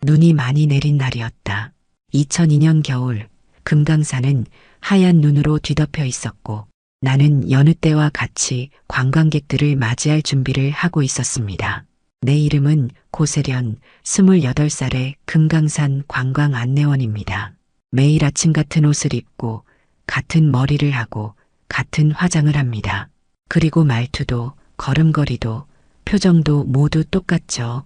눈이 많이 내린 날이었다. 2002년 겨울, 금강산은 하얀 눈으로 뒤덮여 있었고 나는 여느 때와 같이 관광객들을 맞이할 준비를 하고 있었습니다. 내 이름은 고세련, 28살의 금강산 관광 안내원입니다. 매일 아침 같은 옷을 입고 같은 머리를 하고 같은 화장을 합니다. 그리고 말투도 걸음걸이도 표정도 모두 똑같죠.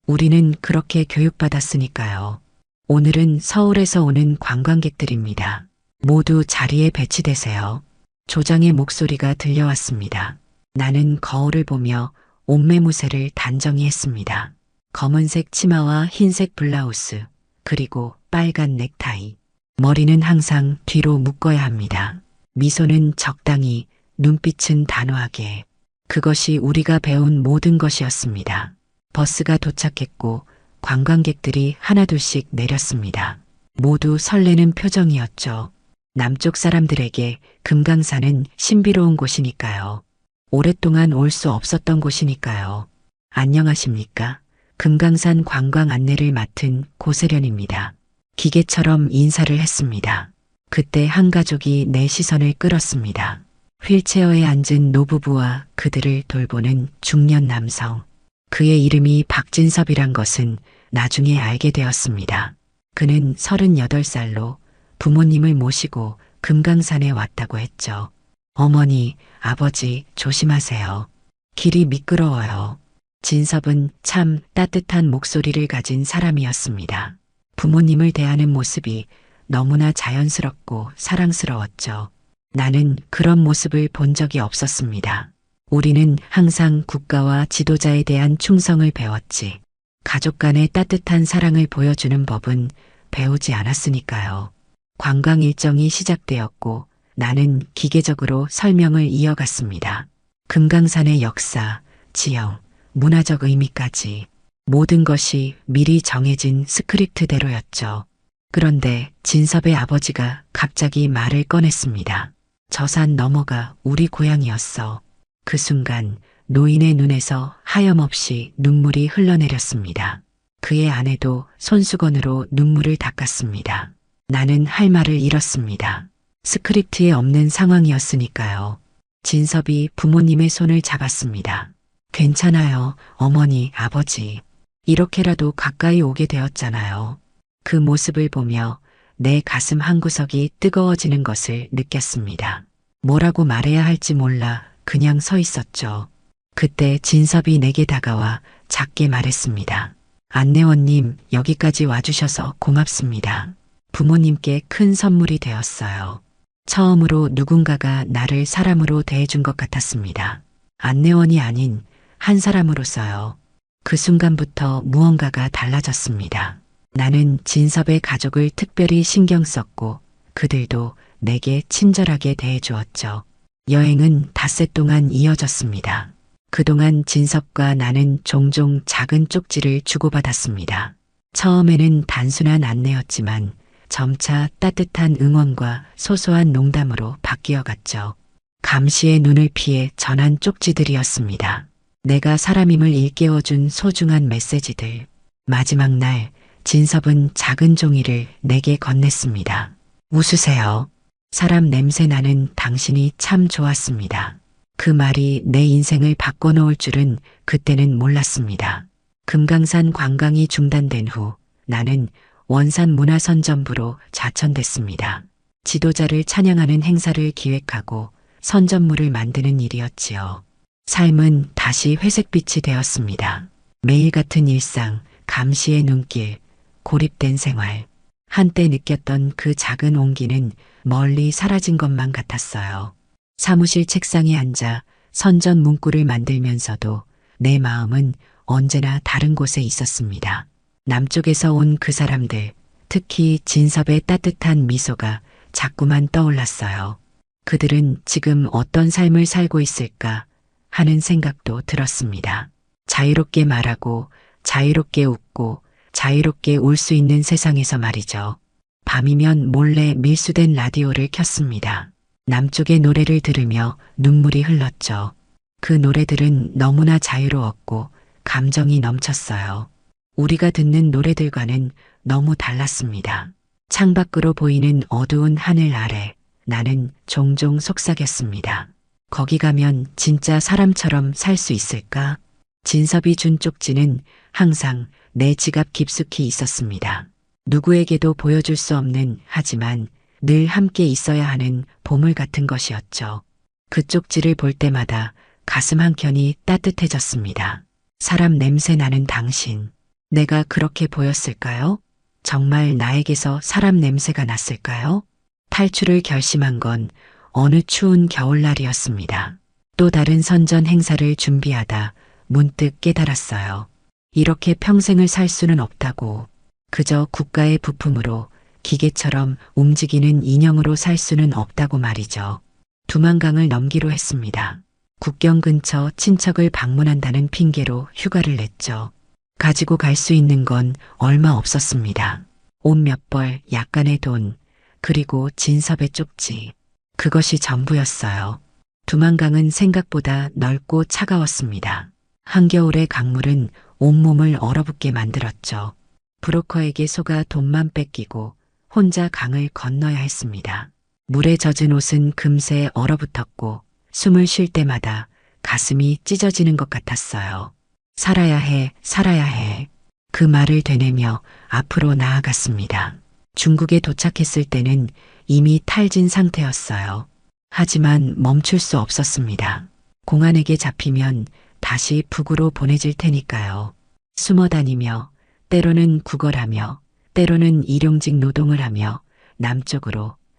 우리는 그렇게 교육받았으니까요. 오늘은 서울에서 오는 관광객들입니다. 모두 자리에 배치되세요. 조장의 목소리가 들려왔습니다. 나는 거울을 보며 옷매무새를 단정히 했습니다. 검은색 치마와 흰색 블라우스, 그리고 빨간 넥타이. 머리는 항상 뒤로 묶어야 합니다. 미소는 적당히, 눈빛은 단호하게. 그것이 우리가 배운 모든 것이었습니다. 버스가 도착했고 관광객들이 하나둘씩 내렸습니다. 모두 설레는 표정이었죠. 남쪽 사람들에게 금강산은 신비로운 곳이니까요. 오랫동안 올 수 없었던 곳이니까요. 안녕하십니까? 금강산 관광 안내를 맡은 고세련입니다. 기계처럼 인사를 했습니다. 그때 한 가족이 내 시선을 끌었습니다. 휠체어에 앉은 노부부와 그들을 돌보는 중년 남성. 그의 이름이 박진섭이란 것은 나중에 알게 되었습니다. 그는 38살로 부모님을 모시고 금강산에 왔다고 했죠. 어머니, 아버지 조심하세요. 길이 미끄러워요. 진섭은 참 따뜻한 목소리를 가진 사람이었습니다. 부모님을 대하는 모습이 너무나 자연스럽고 사랑스러웠죠. 나는 그런 모습을 본 적이 없었습니다. 우리는 항상 국가와 지도자에 대한 충성을 배웠지. 가족 간의 따뜻한 사랑을 보여주는 법은 배우지 않았으니까요. 관광 일정이 시작되었고 나는 기계적으로 설명을 이어갔습니다. 금강산의 역사, 지형, 문화적 의미까지 모든 것이 미리 정해진 스크립트대로였죠. 그런데 진섭의 아버지가 갑자기 말을 꺼냈습니다. 저 산 너머가 우리 고향이었어. 그 순간 노인의 눈에서 하염없이 눈물이 흘러내렸습니다. 그의 아내도 손수건으로 눈물을 닦았습니다. 나는 할 말을 잃었습니다. 스크립트에 없는 상황이었으니까요. 진섭이 부모님의 손을 잡았습니다. 괜찮아요, 어머니, 아버지. 이렇게라도 가까이 오게 되었잖아요. 그 모습을 보며 내 가슴 한구석이 뜨거워지는 것을 느꼈습니다. 뭐라고 말해야 할지 몰라 그냥 서 있었죠. 그때 진섭이 내게 다가와 작게 말했습니다. 안내원님, 여기까지 와주셔서 고맙습니다. 부모님께 큰 선물이 되었어요. 처음으로 누군가가 나를 사람으로 대해준 것 같았습니다. 안내원이 아닌 한 사람으로서요. 그 순간부터 무언가가 달라졌습니다. 나는 진섭의 가족을 특별히 신경 썼고 그들도 내게 친절하게 대해주었죠. 여행은 닷새 동안 이어졌습니다. 그동안 진섭과 나는 종종 작은 쪽지를 주고받았습니다. 처음에는 단순한 안내였지만 점차 따뜻한 응원과 소소한 농담으로 바뀌어갔죠. 감시의 눈을 피해 전한 쪽지들이었습니다. 내가 사람임을 일깨워준 소중한 메시지들. 마지막 날 진섭은 작은 종이를 내게 건넸습니다. 웃으세요. 사람 냄새 나는 당신이 참 좋았습니다. 그 말이 내 인생을 바꿔놓을 줄은 그때는 몰랐습니다. 금강산 관광이 중단된 후 나는 원산 문화선전부로 자천됐습니다. 지도자를 찬양하는 행사를 기획하고 선전물을 만드는 일이었지요. 삶은 다시 회색빛이 되었습니다. 매일 같은 일상, 감시의 눈길, 고립된 생활. 한때 느꼈던 그 작은 온기는 멀리 사라진 것만 같았어요. 사무실 책상에 앉아 선전 문구를 만들면서도 내 마음은 언제나 다른 곳에 있었습니다. 남쪽에서 온 그 사람들, 특히 진섭의 따뜻한 미소가 자꾸만 떠올랐어요. 그들은 지금 어떤 삶을 살고 있을까 하는 생각도 들었습니다. 자유롭게 말하고, 자유롭게 웃고, 자유롭게 울 수 있는 세상에서 말이죠. 밤이면 몰래 밀수된 라디오를 켰습니다. 남쪽의 노래를 들으며 눈물이 흘렀죠. 그 노래들은 너무나 자유로웠고 감정이 넘쳤어요. 우리가 듣는 노래들과는 너무 달랐습니다. 창밖으로 보이는 어두운 하늘 아래 나는 종종 속삭였습니다. 거기 가면 진짜 사람처럼 살 수 있을까? 진섭이 준 쪽지는 항상 내 지갑 깊숙이 있었습니다. 누구에게도 보여줄 수 없는 하지만 늘 함께 있어야 하는 보물 같은 것이었죠. 그 쪽지를 볼 때마다 가슴 한켠이 따뜻해졌습니다. 사람 냄새 나는 당신. 내가 그렇게 보였을까요? 정말 나에게서 사람 냄새가 났을까요? 탈출을 결심한 건 어느 추운 겨울날이었습니다. 또 다른 선전 행사를 준비하다 문득 깨달았어요. 이렇게 평생을 살 수는 없다고. 그저 국가의 부품으로 기계처럼 움직이는 인형으로 살 수는 없다고 말이죠. 두만강을 넘기로 했습니다. 국경 근처 친척을 방문한다는 핑계로 휴가를 냈죠. 가지고 갈 수 있는 건 얼마 없었습니다. 옷 몇 벌, 약간의 돈, 그리고 진섭의 쪽지. 그것이 전부였어요. 두만강은 생각보다 넓고 차가웠습니다. 한겨울의 강물은 온몸을 얼어붙게 만들었죠. 브로커에게 속아 돈만 뺏기고 혼자 강을 건너야 했습니다. 물에 젖은 옷은 금세 얼어붙었고 숨을 쉴 때마다 가슴이 찢어지는 것 같았어요. 살아야 해, 살아야 해. 그 말을 되뇌며 앞으로 나아갔습니다. 중국에 도착했을 때는 이미 탈진 상태였어요. 하지만 멈출 수 없었습니다. 공안에게 잡히면 다시 북으로 보내질 테니까요. 숨어 다니며 때로는 구걸하며 때로는 일용직 노동을 하며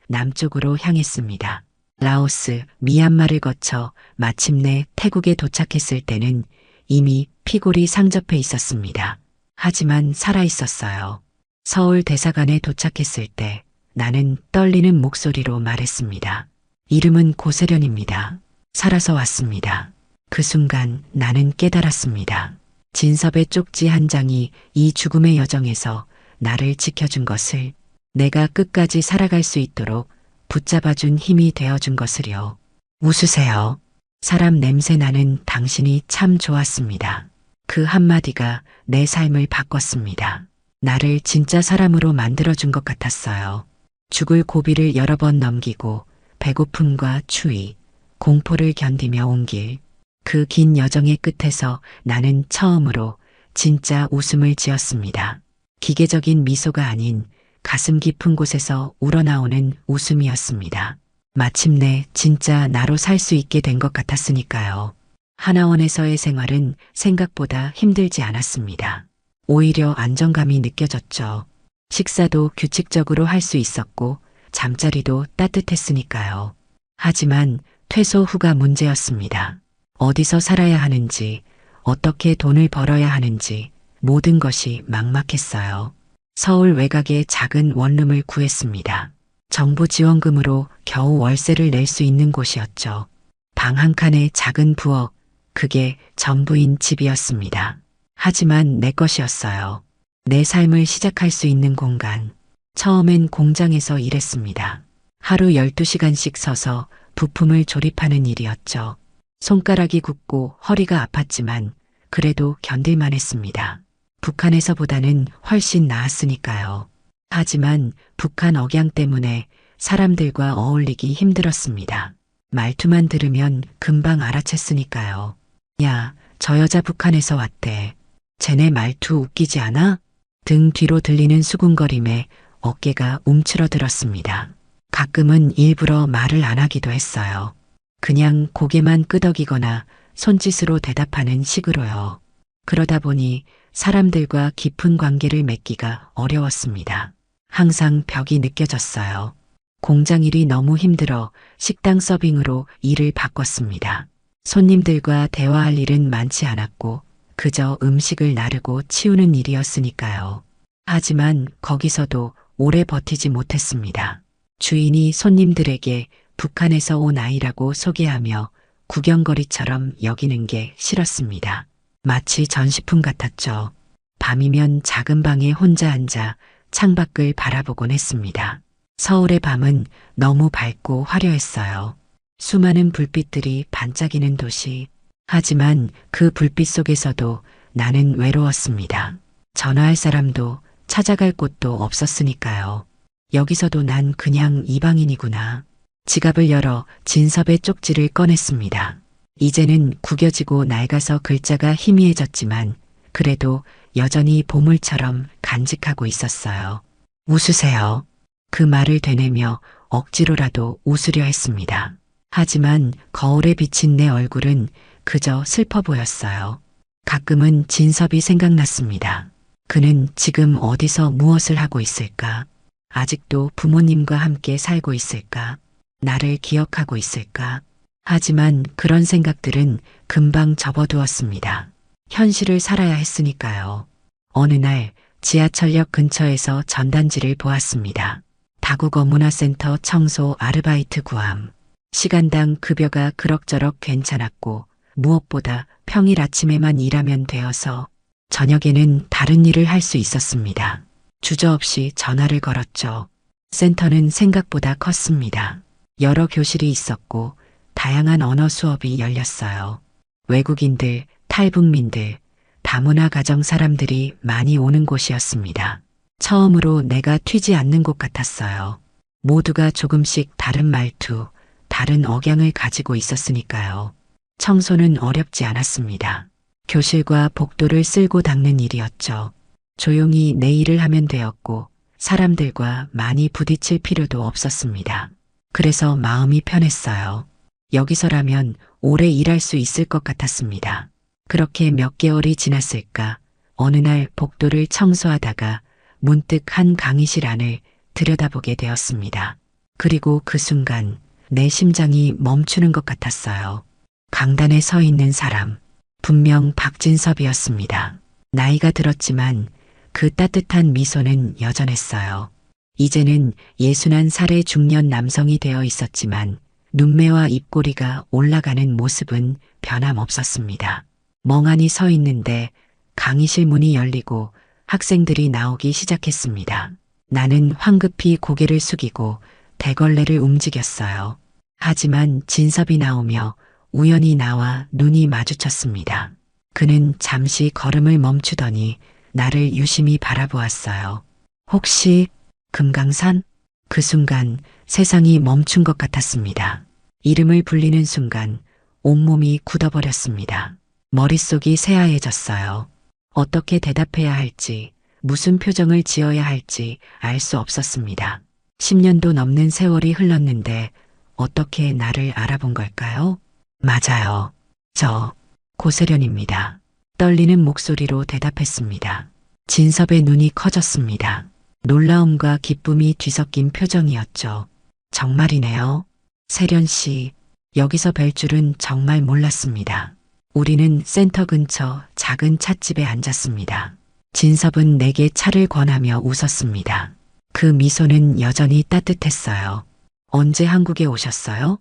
남쪽으로 향했습니다. 라오스, 미얀마를 거쳐 마침내 태국에 도착했을 때는 이미 피골이 상접해 있었습니다. 하지만 살아 있었어요. 서울 대사관에 도착했을 때 나는 떨리는 목소리로 말했습니다. 이름은 고세련입니다. 살아서 왔습니다. 그 순간 나는 깨달았습니다. 진섭의 쪽지 한 장이 이 죽음의 여정에서 나를 지켜준 것을, 내가 끝까지 살아갈 수 있도록 붙잡아준 힘이 되어준 것을요. 웃으세요. 사람 냄새 나는 당신이 참 좋았습니다. 그 한마디가 내 삶을 바꿨습니다. 나를 진짜 사람으로 만들어준 것 같았어요. 죽을 고비를 여러 번 넘기고 배고픔과 추위, 공포를 견디며 온 길, 그 긴 여정의 끝에서 나는 처음으로 진짜 웃음을 지었습니다. 기계적인 미소가 아닌 가슴 깊은 곳에서 우러나오는 웃음이었습니다. 마침내 진짜 나로 살 수 있게 된 것 같았으니까요. 하나원에서의 생활은 생각보다 힘들지 않았습니다. 오히려 안정감이 느껴졌죠. 식사도 규칙적으로 할 수 있었고 잠자리도 따뜻했으니까요. 하지만 퇴소 후가 문제였습니다. 어디서 살아야 하는지, 어떻게 돈을 벌어야 하는지 모든 것이 막막했어요. 서울 외곽에 작은 원룸을 구했습니다. 정부 지원금으로 겨우 월세를 낼 수 있는 곳이었죠. 방 한 칸에 작은 부엌, 그게 전부인 집이었습니다. 하지만 내 것이었어요. 내 삶을 시작할 수 있는 공간. 처음엔 공장에서 일했습니다. 하루 12시간씩 서서 부품을 조립하는 일이었죠. 손가락이 굽고 허리가 아팠지만 그래도 견딜만 했습니다. 북한에서보다는 훨씬 나았으니까요. 하지만 북한 억양 때문에 사람들과 어울리기 힘들었습니다. 말투만 들으면 금방 알아챘으니까요. 야, 저 여자 북한에서 왔대. 쟤네 말투 웃기지 않아? 등 뒤로 들리는 수군거림에 어깨가 움츠러들었습니다. 가끔은 일부러 말을 안 하기도 했어요. 그냥 고개만 끄덕이거나 손짓으로 대답하는 식으로요. 그러다 보니 사람들과 깊은 관계를 맺기가 어려웠습니다. 항상 벽이 느껴졌어요. 공장 일이 너무 힘들어 식당 서빙으로 일을 바꿨습니다. 손님들과 대화할 일은 많지 않았고 그저 음식을 나르고 치우는 일이었으니까요. 하지만 거기서도 오래 버티지 못했습니다. 주인이 손님들에게 북한에서 온 아이라고 소개하며 구경거리처럼 여기는 게 싫었습니다. 마치 전시품 같았죠. 밤이면 작은 방에 혼자 앉아 창밖을 바라보곤 했습니다. 서울의 밤은 너무 밝고 화려했어요. 수많은 불빛들이 반짝이는 도시. 하지만 그 불빛 속에서도 나는 외로웠습니다. 전화할 사람도 찾아갈 곳도 없었으니까요. 여기서도 난 그냥 이방인이구나. 지갑을 열어 진섭의 쪽지를 꺼냈습니다. 이제는 구겨지고 낡아서 글자가 희미해졌지만 그래도 여전히 보물처럼 간직하고 있었어요. 웃으세요. 그 말을 되뇌며 억지로라도 웃으려 했습니다. 하지만 거울에 비친 내 얼굴은 그저 슬퍼 보였어요. 가끔은 진섭이 생각났습니다. 그는 지금 어디서 무엇을 하고 있을까? 아직도 부모님과 함께 살고 있을까? 나를 기억하고 있을까? 하지만 그런 생각들은 금방 접어두었습니다. 현실을 살아야 했으니까요. 어느 날 지하철역 근처에서 전단지를 보았습니다. 다국어 문화센터 청소 아르바이트 구함. 시간당 급여가 그럭저럭 괜찮았고 무엇보다 평일 아침에만 일하면 되어서 저녁에는 다른 일을 할 수 있었습니다. 주저없이 전화를 걸었죠. 센터는 생각보다 컸습니다. 여러 교실이 있었고 다양한 언어 수업이 열렸어요. 외국인들, 탈북민들, 다문화 가정 사람들이 많이 오는 곳이었습니다. 처음으로 내가 튀지 않는 곳 같았어요. 모두가 조금씩 다른 말투, 다른 억양을 가지고 있었으니까요. 청소는 어렵지 않았습니다. 교실과 복도를 쓸고 닦는 일이었죠. 조용히 내 일을 하면 되었고 사람들과 많이 부딪힐 필요도 없었습니다. 그래서 마음이 편했어요. 여기서라면 오래 일할 수 있을 것 같았습니다. 그렇게 몇 개월이 지났을까 어느 날 복도를 청소하다가 문득 한 강의실 안을 들여다보게 되었습니다. 그리고 그 순간 내 심장이 멈추는 것 같았어요. 강단에 서 있는 사람, 분명 박진섭이었습니다. 나이가 들었지만 그 따뜻한 미소는 여전했어요. 이제는 61살의 중년 남성이 되어 있었지만 눈매와 입꼬리가 올라가는 모습은 변함없었습니다. 멍하니 서 있는데 강의실 문이 열리고 학생들이 나오기 시작했습니다. 나는 황급히 고개를 숙이고 대걸레를 움직였어요. 하지만 진섭이 나오며 우연히 나와 눈이 마주쳤습니다. 그는 잠시 걸음을 멈추더니 나를 유심히 바라보았어요. 혹시 금강산? 그 순간 세상이 멈춘 것 같았습니다. 이름을 불리는 순간 온몸이 굳어버렸습니다. 머릿속이 새하얘졌어요. 어떻게 대답해야 할지, 무슨 표정을 지어야 할지 알 수 없었습니다. 10년도 넘는 세월이 흘렀는데 어떻게 나를 알아본 걸까요? 맞아요. 저 고세련입니다. 떨리는 목소리로 대답했습니다. 진섭의 눈이 커졌습니다. 놀라움과 기쁨이 뒤섞인 표정이었죠. 정말이네요. 세련 씨, 여기서 뵐 줄은 정말 몰랐습니다. 우리는 센터 근처 작은 찻집에 앉았습니다. 진섭은 내게 차를 권하며 웃었습니다. 그 미소는 여전히 따뜻했어요. 언제 한국에 오셨어요?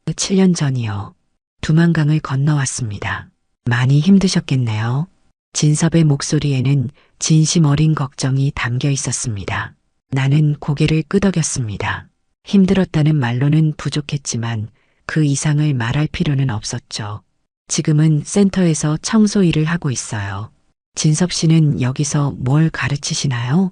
7년 전이요. 두만강을 건너왔습니다. 많이 힘드셨겠네요. 진섭의 목소리에는 진심 어린 걱정이 담겨 있었습니다. 나는 고개를 끄덕였습니다. 힘들었다는 말로는 부족했지만 그 이상을 말할 필요는 없었죠. 지금은 센터에서 청소 일을 하고 있어요. 진섭 씨는 여기서 뭘 가르치시나요?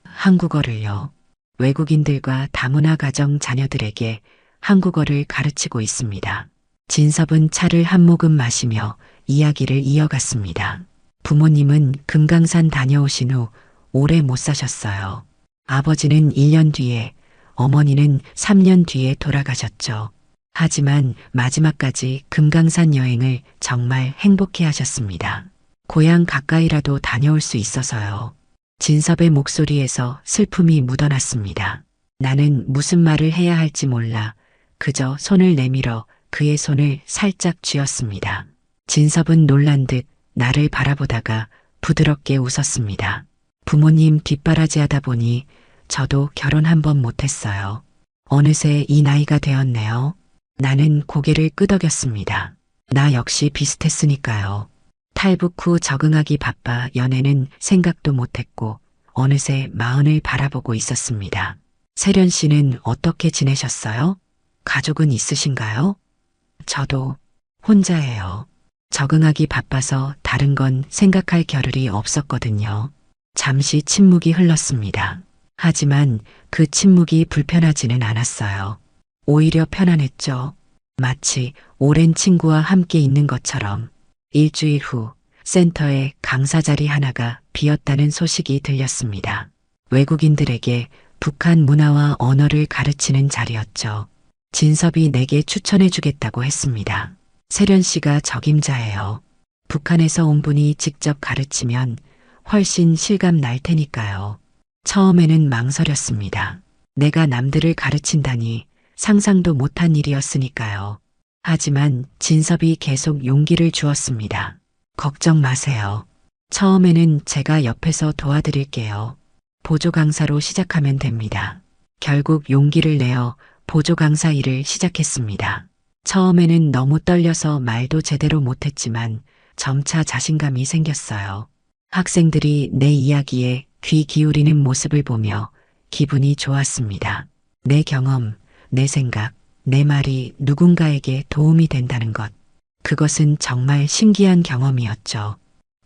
한국어를요. 외국인들과 다문화 가정 자녀들에게 한국어를 가르치고 있습니다. 진섭은 차를 한 모금 마시며 이야기를 이어갔습니다. 부모님은 금강산 다녀오신 후 오래 못 사셨어요. 아버지는 1년 뒤에, 어머니는 3년 뒤에 돌아가셨죠. 하지만 마지막까지 금강산 여행을 정말 행복해 하셨습니다. 고향 가까이라도 다녀올 수 있어서요. 진섭의 목소리에서 슬픔이 묻어났습니다. 나는 무슨 말을 해야 할지 몰라 그저 손을 내밀어 그의 손을 살짝 쥐었습니다. 진섭은 놀란 듯 나를 바라보다가 부드럽게 웃었습니다. 부모님 뒷바라지하다 보니 저도 결혼 한 번 못했어요. 어느새 이 나이가 되었네요. 나는 고개를 끄덕였습니다. 나 역시 비슷했으니까요. 탈북 후 적응하기 바빠 연애는 생각도 못했고 어느새 마흔을 바라보고 있었습니다. 세련 씨는 어떻게 지내셨어요? 가족은 있으신가요? 저도 혼자예요. 적응하기 바빠서 다른 건 생각할 겨를이 없었거든요. 잠시 침묵이 흘렀습니다. 하지만 그 침묵이 불편하지는 않았어요. 오히려 편안했죠. 마치 오랜 친구와 함께 있는 것처럼. 일주일 후 센터에 강사 자리 하나가 비었다는 소식이 들렸습니다. 외국인들에게 북한 문화와 언어를 가르치는 자리였죠. 진섭이 내게 추천해 주겠다고 했습니다. 세련 씨가 적임자예요. 북한에서 온 분이 직접 가르치면 훨씬 실감 날 테니까요. 처음에는 망설였습니다. 내가 남들을 가르친다니 상상도 못한 일이었으니까요. 하지만 진섭이 계속 용기를 주었습니다. 걱정 마세요. 처음에는 제가 옆에서 도와드릴게요. 보조 강사로 시작하면 됩니다. 결국 용기를 내어 보조 강사 일을 시작했습니다. 처음에는 너무 떨려서 말도 제대로 못했지만 점차 자신감이 생겼어요. 학생들이 내 이야기에 귀 기울이는 모습을 보며 기분이 좋았습니다. 내 경험, 내 생각, 내 말이 누군가에게 도움이 된다는 것. 그것은 정말 신기한 경험이었죠.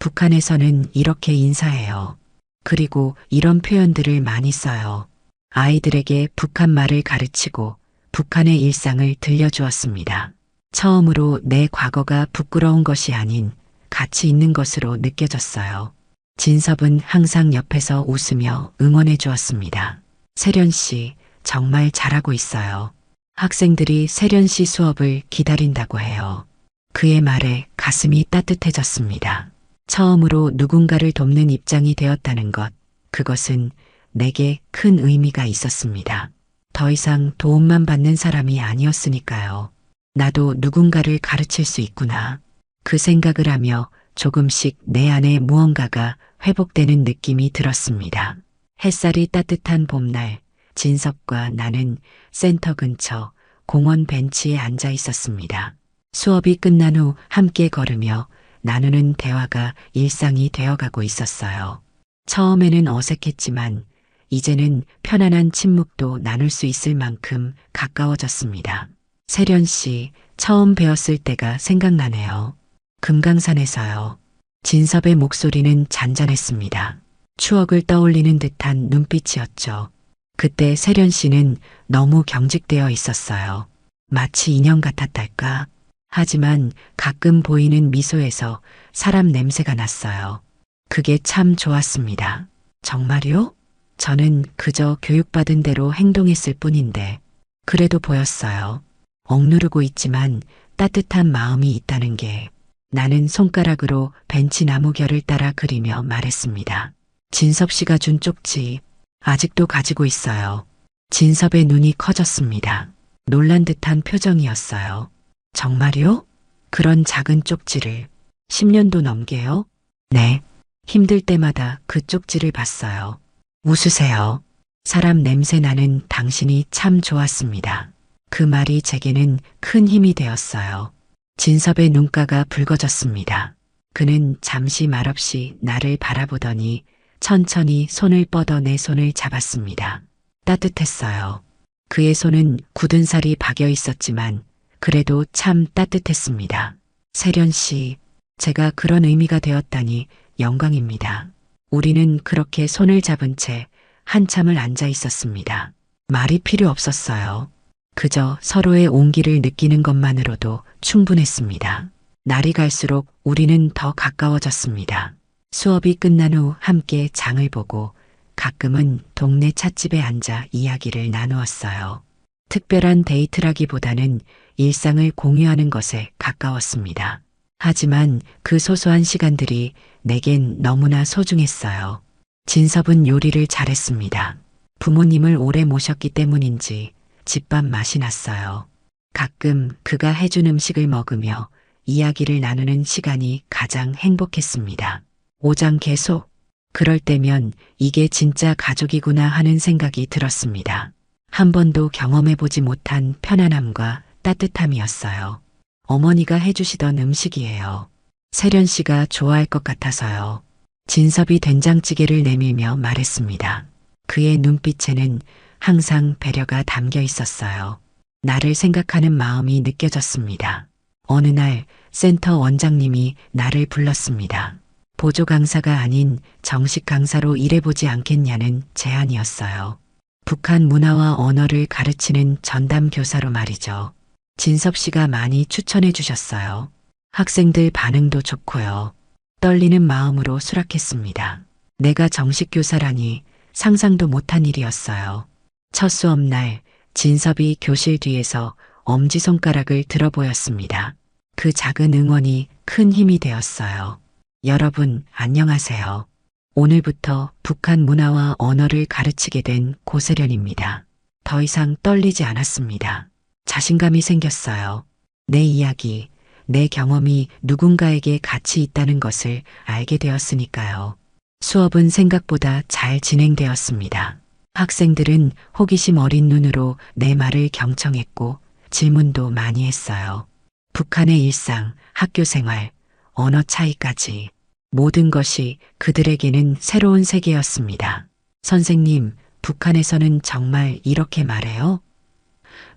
북한에서는 이렇게 인사해요. 그리고 이런 표현들을 많이 써요. 아이들에게 북한 말을 가르치고 북한의 일상을 들려주었습니다. 처음으로 내 과거가 부끄러운 것이 아닌 가치 있는 것으로 느껴졌어요. 진섭은 항상 옆에서 웃으며 응원해 주었습니다. 세련 씨, 정말 잘하고 있어요. 학생들이 세련 씨 수업을 기다린다고 해요. 그의 말에 가슴이 따뜻해졌습니다. 처음으로 누군가를 돕는 입장이 되었다는 것, 그것은 내게 큰 의미가 있었습니다. 더 이상 도움만 받는 사람이 아니었으니까요. 나도 누군가를 가르칠 수 있구나. 그 생각을 하며 조금씩 내 안에 무언가가 회복되는 느낌이 들었습니다. 햇살이 따뜻한 봄날, 진섭과 나는 센터 근처 공원 벤치에 앉아 있었습니다. 수업이 끝난 후 함께 걸으며 나누는 대화가 일상이 되어가고 있었어요. 처음에는 어색했지만 이제는 편안한 침묵도 나눌 수 있을 만큼 가까워졌습니다. 세련 씨, 처음 배웠을 때가 생각나네요. 금강산에서요. 진섭의 목소리는 잔잔했습니다. 추억을 떠올리는 듯한 눈빛이었죠. 그때 세련 씨는 너무 경직되어 있었어요. 마치 인형 같았달까? 하지만 가끔 보이는 미소에서 사람 냄새가 났어요. 그게 참 좋았습니다. 정말요? 저는 그저 교육받은 대로 행동했을 뿐인데 그래도 보였어요. 억누르고 있지만 따뜻한 마음이 있다는 게. 나는 손가락으로 벤치 나무결을 따라 그리며 말했습니다. 진섭 씨가 준 쪽지 아직도 가지고 있어요. 진섭의 눈이 커졌습니다. 놀란 듯한 표정이었어요. 정말요? 그런 작은 쪽지를 10년도 넘게요? 네. 힘들 때마다 그 쪽지를 봤어요. 웃으세요. 사람 냄새 나는 당신이 참 좋았습니다. 그 말이 제게는 큰 힘이 되었어요. 진섭의 눈가가 붉어졌습니다. 그는 잠시 말없이 나를 바라보더니 천천히 손을 뻗어 내 손을 잡았습니다. 따뜻했어요. 그의 손은 굳은 살이 박여 있었지만 그래도 참 따뜻했습니다. 세련 씨, 제가 그런 의미가 되었다니 영광입니다. 우리는 그렇게 손을 잡은 채 한참을 앉아 있었습니다. 말이 필요 없었어요. 그저 서로의 온기를 느끼는 것만으로도 충분했습니다. 날이 갈수록 우리는 더 가까워졌습니다. 수업이 끝난 후 함께 장을 보고 가끔은 동네 찻집에 앉아 이야기를 나누었어요. 특별한 데이트라기보다는 일상을 공유하는 것에 가까웠습니다. 하지만 그 소소한 시간들이 내겐 너무나 소중했어요. 진섭은 요리를 잘했습니다. 부모님을 오래 모셨기 때문인지 집밥 맛이 났어요. 가끔 그가 해준 음식을 먹으며 이야기를 나누는 시간이 가장 행복했습니다. 오장 계속. 그럴 때면 이게 진짜 가족이구나 하는 생각이 들었습니다. 한 번도 경험해보지 못한 편안함과 따뜻함이었어요. 어머니가 해주시던 음식이에요. 세련 씨가 좋아할 것 같아서요. 진섭이 된장찌개를 내밀며 말했습니다. 그의 눈빛에는 항상 배려가 담겨 있었어요. 나를 생각하는 마음이 느껴졌습니다. 어느 날 센터 원장님이 나를 불렀습니다. 보조 강사가 아닌 정식 강사로 일해보지 않겠냐는 제안이었어요. 북한 문화와 언어를 가르치는 전담 교사로 말이죠. 진섭 씨가 많이 추천해 주셨어요. 학생들 반응도 좋고요. 떨리는 마음으로 수락했습니다. 내가 정식 교사라니 상상도 못한 일이었어요. 첫 수업날 진섭이 교실 뒤에서 엄지손가락을 들어 보였습니다. 그 작은 응원이 큰 힘이 되었어요. 여러분, 안녕하세요. 오늘부터 북한 문화와 언어를 가르치게 된 고세련입니다. 더 이상 떨리지 않았습니다. 자신감이 생겼어요. 내 이야기, 내 경험이 누군가에게 가치 있다는 것을 알게 되었으니까요. 수업은 생각보다 잘 진행되었습니다. 학생들은 호기심 어린 눈으로 내 말을 경청했고 질문도 많이 했어요. 북한의 일상, 학교 생활, 언어 차이까지 모든 것이 그들에게는 새로운 세계였습니다. 선생님, 북한에서는 정말 이렇게 말해요?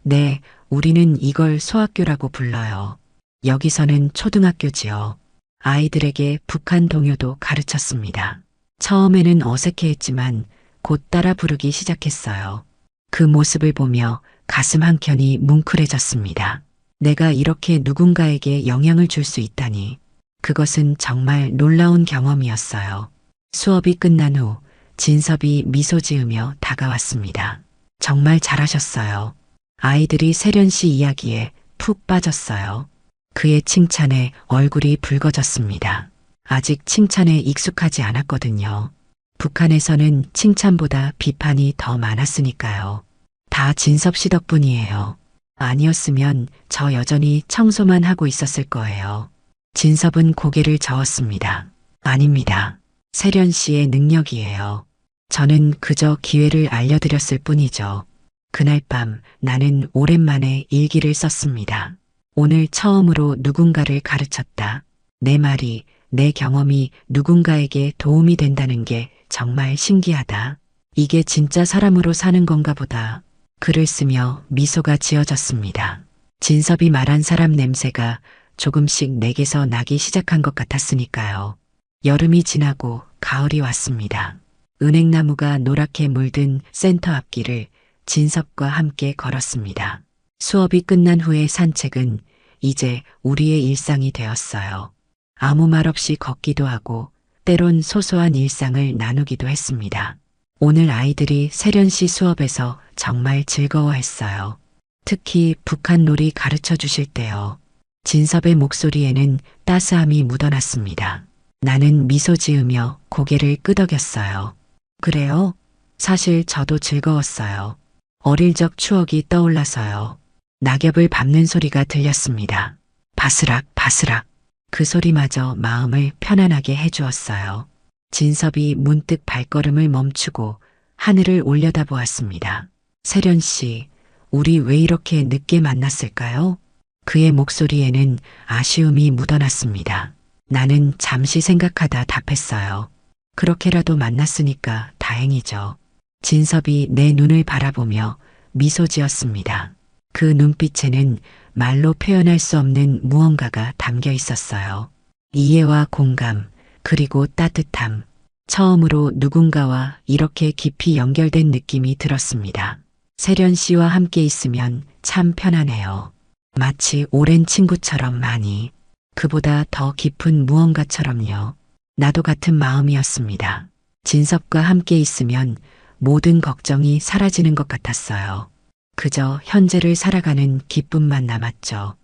네, 우리는 이걸 소학교라고 불러요. 여기서는 초등학교지요. 아이들에게 북한 동요도 가르쳤습니다. 처음에는 어색해했지만 곧 따라 부르기 시작했어요. 그 모습을 보며 가슴 한켠이 뭉클해졌습니다. 내가 이렇게 누군가에게 영향을 줄 수 있다니. 그것은 정말 놀라운 경험이었어요. 수업이 끝난 후 진섭이 미소 지으며 다가왔습니다. 정말 잘하셨어요. 아이들이 세련 씨 이야기에 푹 빠졌어요. 그의 칭찬에 얼굴이 붉어졌습니다. 아직 칭찬에 익숙하지 않았거든요. 북한에서는 칭찬보다 비판이 더 많았으니까요. 다 진섭 씨 덕분이에요. 아니었으면 저 여전히 청소만 하고 있었을 거예요. 진섭은 고개를 저었습니다. 아닙니다. 세련 씨의 능력이에요. 저는 그저 기회를 알려드렸을 뿐이죠. 그날 밤 나는 오랜만에 일기를 썼습니다. 오늘 처음으로 누군가를 가르쳤다. 내 말이, 내 경험이 누군가에게 도움이 된다는 게 정말 신기하다. 이게 진짜 사람으로 사는 건가 보다. 글을 쓰며 미소가 지어졌습니다. 진섭이 말한 사람 냄새가 조금씩 내게서 나기 시작한 것 같았으니까요. 여름이 지나고 가을이 왔습니다. 은행나무가 노랗게 물든 센터 앞길을 진섭과 함께 걸었습니다. 수업이 끝난 후의 산책은 이제 우리의 일상이 되었어요. 아무 말 없이 걷기도 하고 때론 소소한 일상을 나누기도 했습니다. 오늘 아이들이 세련 씨 수업에서 정말 즐거워했어요. 특히 북한 놀이 가르쳐 주실 때요. 진섭의 목소리에는 따스함이 묻어났습니다. 나는 미소 지으며 고개를 끄덕였어요. 그래요? 사실 저도 즐거웠어요. 어릴 적 추억이 떠올라서요. 낙엽을 밟는 소리가 들렸습니다. 바스락 바스락. 그 소리마저 마음을 편안하게 해주었어요. 진섭이 문득 발걸음을 멈추고 하늘을 올려다보았습니다. 세련 씨, 우리 왜 이렇게 늦게 만났을까요? 그의 목소리에는 아쉬움이 묻어났습니다. 나는 잠시 생각하다 답했어요. 그렇게라도 만났으니까 다행이죠. 진섭이 내 눈을 바라보며 미소 지었습니다. 그 눈빛에는 말로 표현할 수 없는 무언가가 담겨 있었어요. 이해와 공감, 그리고 따뜻함. 처음으로 누군가와 이렇게 깊이 연결된 느낌이 들었습니다. 세련 씨와 함께 있으면 참 편하네요. 마치 오랜 친구처럼 많이, 그보다 더 깊은 무언가처럼요. 나도 같은 마음이었습니다. 진섭과 함께 있으면 모든 걱정이 사라지는 것 같았어요. 그저 현재를 살아가는 기쁨만 남았죠.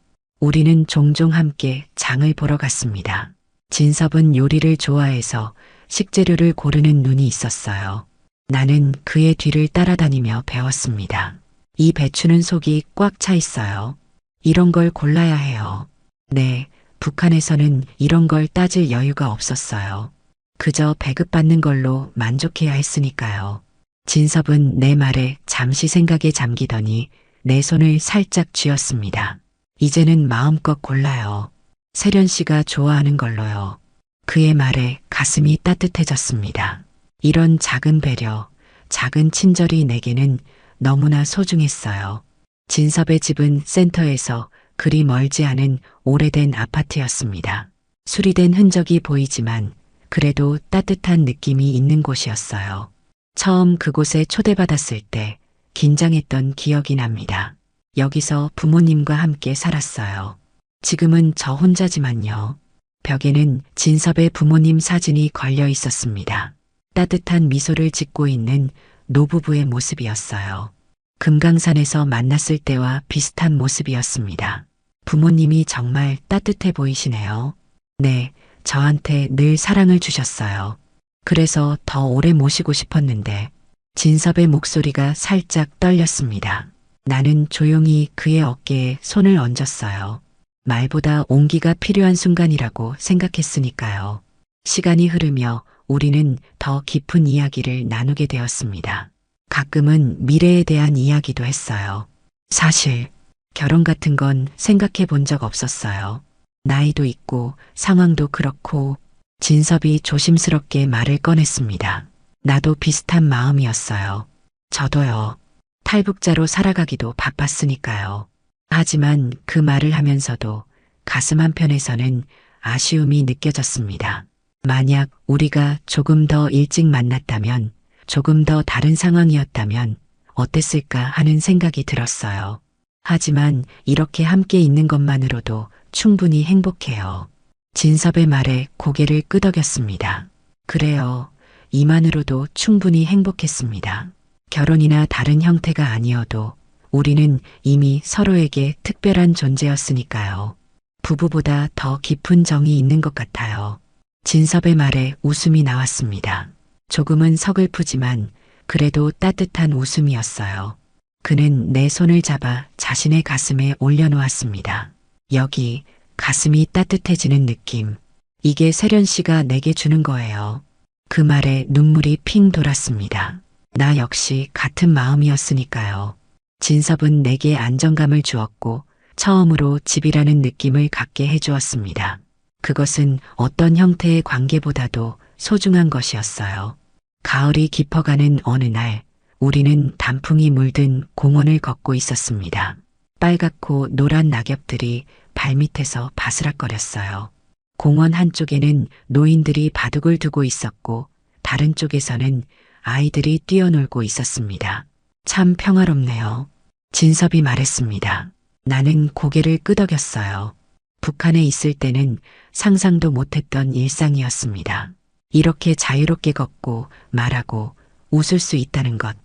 우리는 종종 함께 장을 보러 갔습니다. 진섭은 요리를 좋아해서 식재료를 고르는 눈이 있었어요. 나는 그의 뒤를 따라다니며 배웠습니다. 이 배추는 속이 꽉 차 있어요. 이런 걸 골라야 해요. 네, 북한에서는 이런 걸 따질 여유가 없었어요. 그저 배급받는 걸로 만족해야 했으니까요. 진섭은 내 말에 잠시 생각에 잠기더니 내 손을 살짝 쥐었습니다. 이제는 마음껏 골라요. 세련 씨가 좋아하는 걸로요. 그의 말에 가슴이 따뜻해졌습니다. 이런 작은 배려, 작은 친절이 내게는 너무나 소중했어요. 진섭의 집은 센터에서 그리 멀지 않은 오래된 아파트였습니다. 수리된 흔적이 보이지만 그래도 따뜻한 느낌이 있는 곳이었어요. 처음 그곳에 초대받았을 때 긴장했던 기억이 납니다. 여기서 부모님과 함께 살았어요. 지금은 저 혼자지만요. 벽에는 진섭의 부모님 사진이 걸려 있었습니다. 따뜻한 미소를 짓고 있는 노부부의 모습이었어요. 금강산에서 만났을 때와 비슷한 모습이었습니다. 부모님이 정말 따뜻해 보이시네요. 네, 저한테 늘 사랑을 주셨어요. 그래서 더 오래 모시고 싶었는데 진섭의 목소리가 살짝 떨렸습니다. 나는 조용히 그의 어깨에 손을 얹었어요. 말보다 온기가 필요한 순간이라고 생각했으니까요. 시간이 흐르며 우리는 더 깊은 이야기를 나누게 되었습니다. 가끔은 미래에 대한 이야기도 했어요. 사실 결혼 같은 건 생각해 본 적 없었어요. 나이도 있고 상황도 그렇고. 진섭이 조심스럽게 말을 꺼냈습니다. 나도 비슷한 마음이었어요. 저도요. 탈북자로 살아가기도 바빴으니까요. 하지만 그 말을 하면서도 가슴 한편에서는 아쉬움이 느껴졌습니다. 만약 우리가 조금 더 일찍 만났다면, 조금 더 다른 상황이었다면 어땠을까 하는 생각이 들었어요. 하지만 이렇게 함께 있는 것만으로도 충분히 행복해요. 진섭의 말에 고개를 끄덕였습니다. 그래요. 이만으로도 충분히 행복했습니다. 결혼이나 다른 형태가 아니어도 우리는 이미 서로에게 특별한 존재였으니까요. 부부보다 더 깊은 정이 있는 것 같아요. 진섭의 말에 웃음이 나왔습니다. 조금은 서글프지만 그래도 따뜻한 웃음이었어요. 그는 내 손을 잡아 자신의 가슴에 올려놓았습니다. 여기 가슴이 따뜻해지는 느낌. 이게 세련 씨가 내게 주는 거예요. 그 말에 눈물이 핑 돌았습니다. 나 역시 같은 마음이었으니까요. 진섭은 내게 안정감을 주었고 처음으로 집이라는 느낌을 갖게 해주었습니다. 그것은 어떤 형태의 관계보다도 소중한 것이었어요. 가을이 깊어가는 어느 날 우리는 단풍이 물든 공원을 걷고 있었습니다. 빨갛고 노란 낙엽들이 발밑에서 바스락거렸어요. 공원 한쪽에는 노인들이 바둑을 두고 있었고 다른 쪽에서는 아이들이 뛰어놀고 있었습니다. 참 평화롭네요. 진섭이 말했습니다. 나는 고개를 끄덕였어요. 북한에 있을 때는 상상도 못했던 일상이었습니다. 이렇게 자유롭게 걷고 말하고 웃을 수 있다는 것.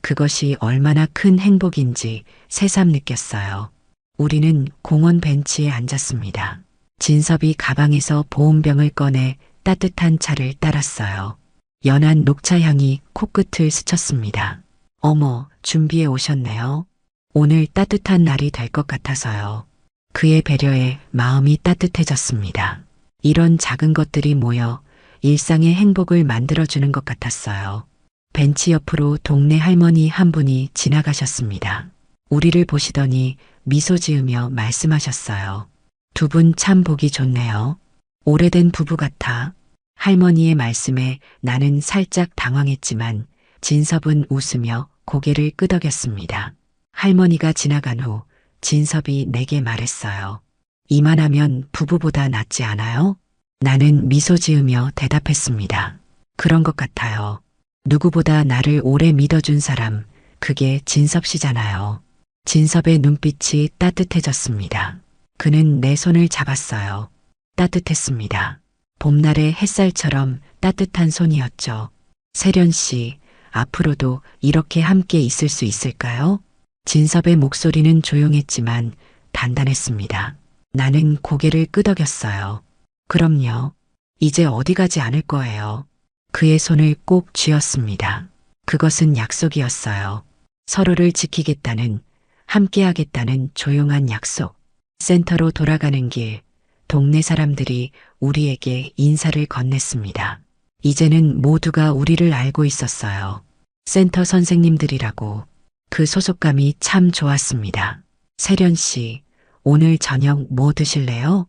그것이 얼마나 큰 행복인지 새삼 느꼈어요. 우리는 공원 벤치에 앉았습니다. 진섭이 가방에서 보온병을 꺼내 따뜻한 차를 따랐어요. 연한 녹차 향이 코끝을 스쳤습니다. 어머, 준비해 오셨네요. 오늘 따뜻한 날이 될 것 같아서요. 그의 배려에 마음이 따뜻해졌습니다. 이런 작은 것들이 모여 일상의 행복을 만들어주는 것 같았어요. 벤치 옆으로 동네 할머니 한 분이 지나가셨습니다. 우리를 보시더니 미소 지으며 말씀하셨어요. 두 분 참 보기 좋네요. 오래된 부부 같아. 할머니의 말씀에 나는 살짝 당황했지만 진섭은 웃으며 고개를 끄덕였습니다. 할머니가 지나간 후 진섭이 내게 말했어요. 이만하면 부부보다 낫지 않아요? 나는 미소 지으며 대답했습니다. 그런 것 같아요. 누구보다 나를 오래 믿어준 사람, 그게 진섭 씨잖아요. 진섭의 눈빛이 따뜻해졌습니다. 그는 내 손을 잡았어요. 따뜻했습니다. 봄날의 햇살처럼 따뜻한 손이었죠. 세련 씨, 앞으로도 이렇게 함께 있을 수 있을까요? 진섭의 목소리는 조용했지만 단단했습니다. 나는 고개를 끄덕였어요. 그럼요. 이제 어디 가지 않을 거예요. 그의 손을 꼭 쥐었습니다. 그것은 약속이었어요. 서로를 지키겠다는, 함께하겠다는 조용한 약속. 센터로 돌아가는 길, 동네 사람들이 우리에게 인사를 건넸습니다. 이제는 모두가 우리를 알고 있었어요. 센터 선생님들이라고. 그 소속감이 참 좋았습니다. 세련 씨, 오늘 저녁 뭐 드실래요?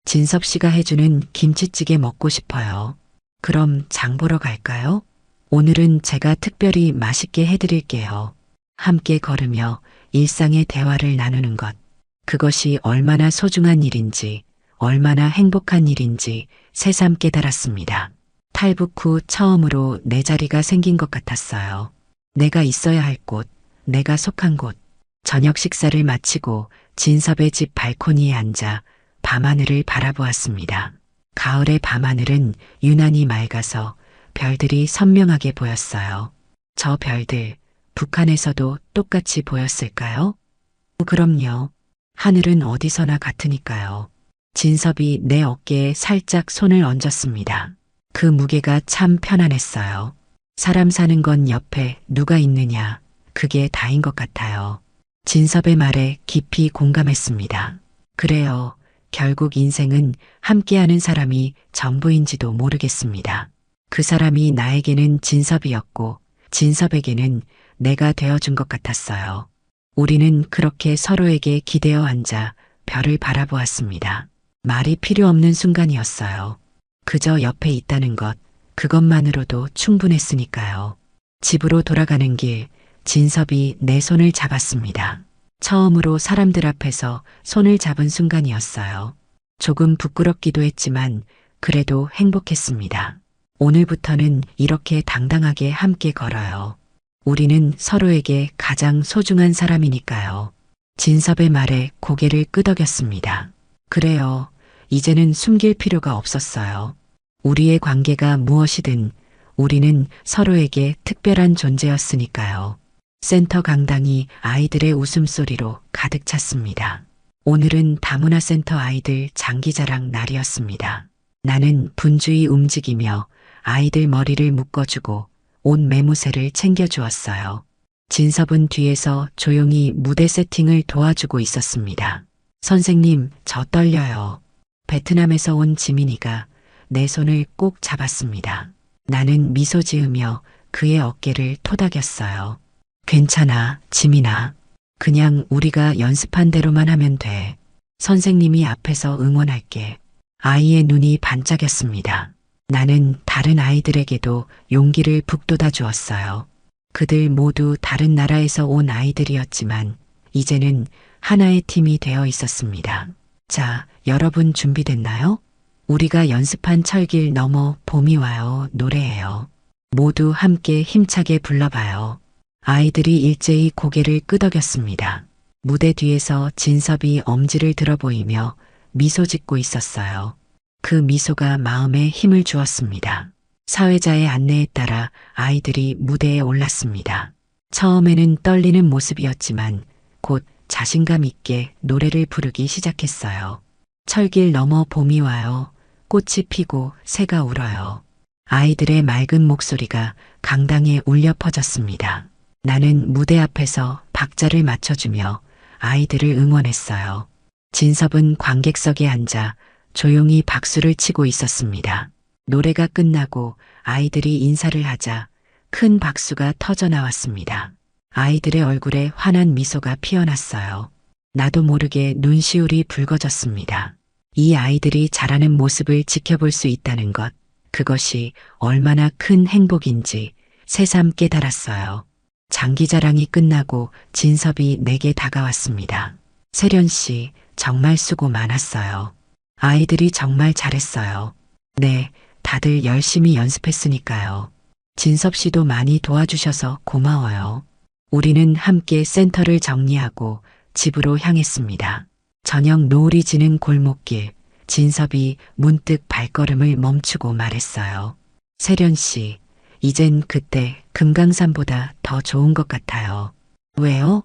진섭 씨가 해주는 김치찌개 먹고 싶어요. 그럼 장 보러 갈까요? 오늘은 제가 특별히 맛있게 해드릴게요. 함께 걸으며 일상의 대화를 나누는 것. 그것이 얼마나 소중한 일인지, 얼마나 행복한 일인지 새삼 깨달았습니다. 탈북 후 처음으로 내 자리가 생긴 것 같았어요. 내가 있어야 할 곳, 내가 속한 곳. 저녁 식사를 마치고 진섭의 집 발코니에 앉아 밤하늘을 바라보았습니다. 가을의 밤하늘은 유난히 맑아서 별들이 선명하게 보였어요. 저 별들, 북한에서도 똑같이 보였을까요? 그럼요. 하늘은 어디서나 같으니까요. 진섭이 내 어깨에 살짝 손을 얹었습니다. 그 무게가 참 편안했어요. 사람 사는 건 옆에 누가 있느냐, 그게 다인 것 같아요. 진섭의 말에 깊이 공감했습니다. 그래요. 결국 인생은 함께하는 사람이 전부인지도 모르겠습니다. 그 사람이 나에게는 진섭이었고 진섭에게는 내가 되어준 것 같았어요. 우리는 그렇게 서로에게 기대어 앉아 별을 바라보았습니다. 말이 필요 없는 순간이었어요. 그저 옆에 있다는 것, 그것만으로도 충분했으니까요. 집으로 돌아가는 길, 진섭이 내 손을 잡았습니다. 처음으로 사람들 앞에서 손을 잡은 순간이었어요. 조금 부끄럽기도 했지만 그래도 행복했습니다. 오늘부터는 이렇게 당당하게 함께 걸어요. 우리는 서로에게 가장 소중한 사람이니까요. 진섭의 말에 고개를 끄덕였습니다. 그래요. 이제는 숨길 필요가 없었어요. 우리의 관계가 무엇이든 우리는 서로에게 특별한 존재였으니까요. 센터 강당이 아이들의 웃음소리로 가득 찼습니다. 오늘은 다문화 센터 아이들 장기자랑 날이었습니다. 나는 분주히 움직이며 아이들 머리를 묶어주고 옷 매무새를 챙겨주었어요. 진섭은 뒤에서 조용히 무대 세팅을 도와주고 있었습니다. 선생님, 저 떨려요. 베트남에서 온 지민이가 내 손을 꼭 잡았습니다. 나는 미소 지으며 그의 어깨를 토닥였어요. 괜찮아, 지민아. 그냥 우리가 연습한 대로만 하면 돼. 선생님이 앞에서 응원할게. 아이의 눈이 반짝였습니다. 나는 다른 아이들에게도 용기를 북돋아 주었어요. 그들 모두 다른 나라에서 온 아이들이었지만 이제는 하나의 팀이 되어 있었습니다. 자, 여러분 준비됐나요? 우리가 연습한 철길 넘어 봄이 와요 노래예요. 모두 함께 힘차게 불러봐요. 아이들이 일제히 고개를 끄덕였습니다. 무대 뒤에서 진섭이 엄지를 들어 보이며 미소 짓고 있었어요. 그 미소가 마음에 힘을 주었습니다. 사회자의 안내에 따라 아이들이 무대에 올랐습니다. 처음에는 떨리는 모습이었지만 곧 자신감 있게 노래를 부르기 시작했어요. 철길 넘어 봄이 와요. 꽃이 피고 새가 울어요. 아이들의 맑은 목소리가 강당에 울려 퍼졌습니다. 나는 무대 앞에서 박자를 맞춰주며 아이들을 응원했어요. 진섭은 관객석에 앉아 조용히 박수를 치고 있었습니다. 노래가 끝나고 아이들이 인사를 하자 큰 박수가 터져 나왔습니다. 아이들의 얼굴에 환한 미소가 피어났어요. 나도 모르게 눈시울이 붉어졌습니다. 이 아이들이 자라는 모습을 지켜볼 수 있다는 것, 그것이 얼마나 큰 행복인지 새삼 깨달았어요. 장기자랑이 끝나고 진섭이 내게 다가왔습니다. 세련 씨, 정말 수고 많았어요. 아이들이 정말 잘했어요. 네, 다들 열심히 연습했으니까요. 진섭 씨도 많이 도와주셔서 고마워요. 우리는 함께 센터를 정리하고 집으로 향했습니다. 저녁 노을이 지는 골목길, 진섭이 문득 발걸음을 멈추고 말했어요. 세련 씨, 이젠 그때 금강산보다 더 좋은 것 같아요. 왜요?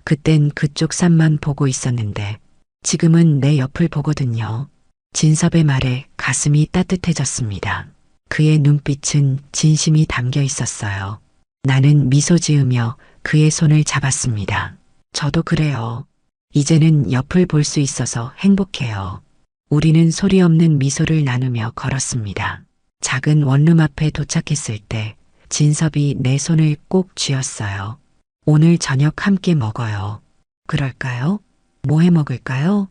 그땐 그쪽 산만 보고 있었는데 지금은 내 옆을 보거든요. 진섭의 말에 가슴이 따뜻해졌습니다. 그의 눈빛은 진심이 담겨 있었어요. 나는 미소 지으며 그의 손을 잡았습니다. 저도 그래요. 이제는 옆을 볼 수 있어서 행복해요. 우리는 소리 없는 미소를 나누며 걸었습니다. 작은 원룸 앞에 도착했을 때 진섭이 내 손을 꼭 쥐었어요. 오늘 저녁 함께 먹어요. 그럴까요? 뭐 해 먹을까요?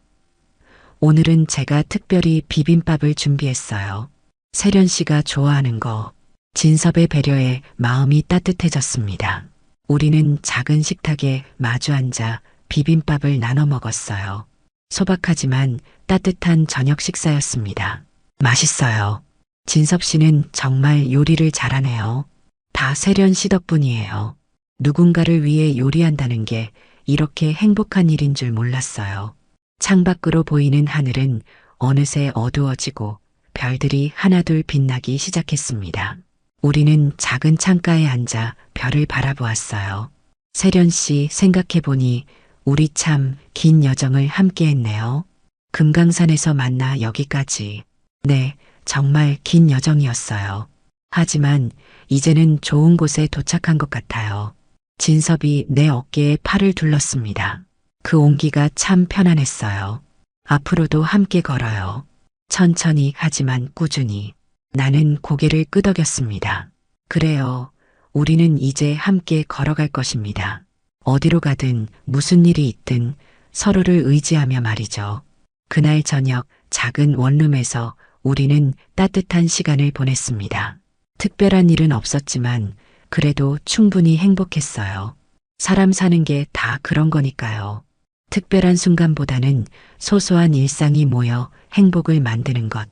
오늘은 제가 특별히 비빔밥을 준비했어요. 세련 씨가 좋아하는 거. 진섭의 배려에 마음이 따뜻해졌습니다. 우리는 작은 식탁에 마주 앉아 비빔밥을 나눠 먹었어요. 소박하지만 따뜻한 저녁 식사였습니다. 맛있어요. 진섭 씨는 정말 요리를 잘하네요. 다 세련 씨 덕분이에요. 누군가를 위해 요리한다는 게 이렇게 행복한 일인 줄 몰랐어요. 창밖으로 보이는 하늘은 어느새 어두워지고 별들이 하나둘 빛나기 시작했습니다. 우리는 작은 창가에 앉아 별을 바라보았어요. 세련 씨 생각해보니 우리 참 긴 여정을 함께 했네요. 금강산에서 만나 여기까지. 네, 정말 긴 여정이었어요. 하지만 이제는 좋은 곳에 도착한 것 같아요. 진섭이 내 어깨에 팔을 둘렀습니다. 그 온기가 참 편안했어요. 앞으로도 함께 걸어요. 천천히 하지만 꾸준히. 나는 고개를 끄덕였습니다. 그래요. 우리는 이제 함께 걸어갈 것입니다. 어디로 가든 무슨 일이 있든 서로를 의지하며 말이죠. 그날 저녁 작은 원룸에서 우리는 따뜻한 시간을 보냈습니다. 특별한 일은 없었지만 그래도 충분히 행복했어요. 사람 사는 게 다 그런 거니까요. 특별한 순간보다는 소소한 일상이 모여 행복을 만드는 것.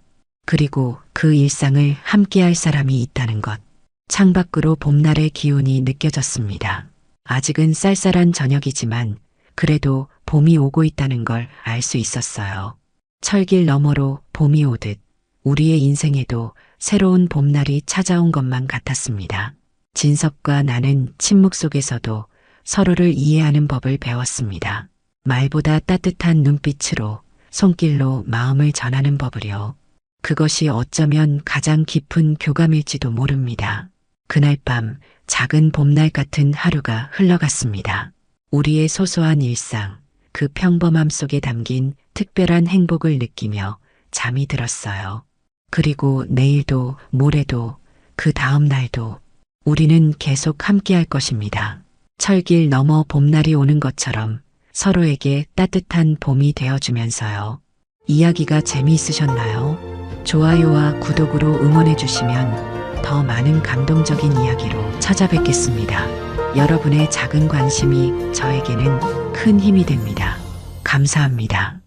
그리고 그 일상을 함께할 사람이 있다는 것. 창밖으로 봄날의 기운이 느껴졌습니다. 아직은 쌀쌀한 저녁이지만 그래도 봄이 오고 있다는 걸 알 수 있었어요. 철길 너머로 봄이 오듯 우리의 인생에도 새로운 봄날이 찾아온 것만 같았습니다. 진섭과 나는 침묵 속에서도 서로를 이해하는 법을 배웠습니다. 말보다 따뜻한 눈빛으로 손길로 마음을 전하는 법을요. 그것이 어쩌면 가장 깊은 교감일지도 모릅니다. 그날 밤 작은 봄날 같은 하루가 흘러갔습니다. 우리의 소소한 일상, 그 평범함 속에 담긴 특별한 행복을 느끼며 잠이 들었어요. 그리고 내일도 모레도 그 다음 날도 우리는 계속 함께할 것입니다. 철길 넘어 봄날이 오는 것처럼 서로에게 따뜻한 봄이 되어주면서요. 이야기가 재미있으셨나요? 좋아요와 구독으로 응원해 주시면 더 많은 감동적인 이야기로 찾아뵙겠습니다. 여러분의 작은 관심이 저에게는 큰 힘이 됩니다. 감사합니다.